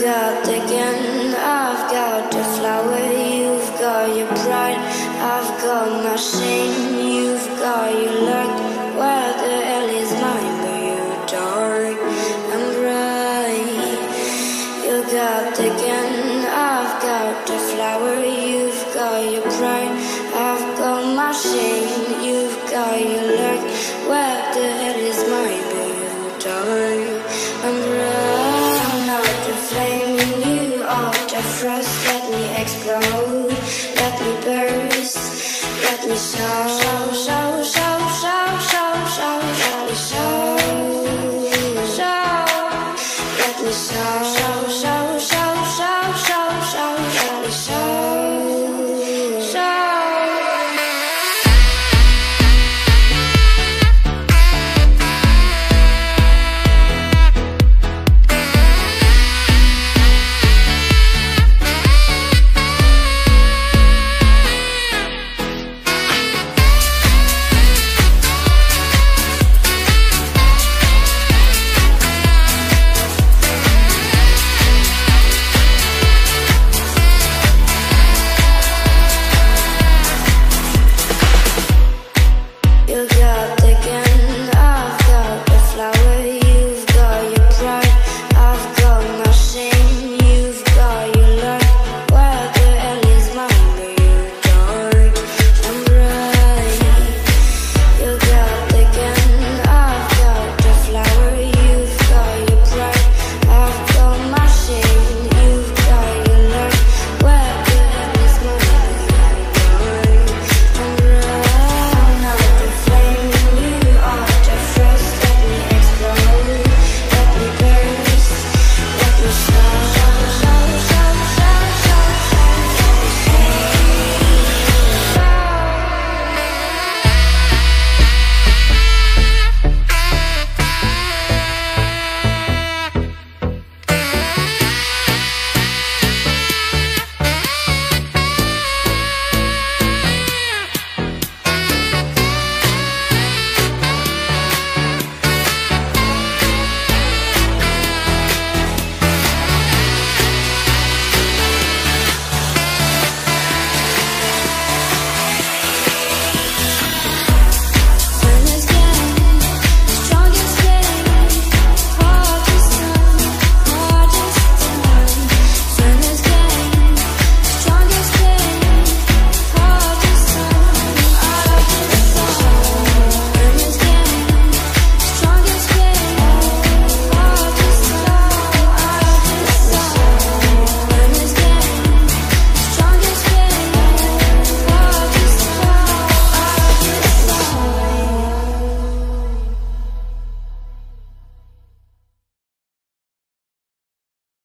got the gun, I've got the flower. You've got your pride, I've got my shame. You've got your luck, where the hell is mine? But you're dark and bright. You got the gun, I've got the flower. You've got your pride, I've got my shame. You've got your luck, where the hell is mine? But you're dark and bright. I'm not the flame, you are the frost. Let me explode, let me burst, let me shine.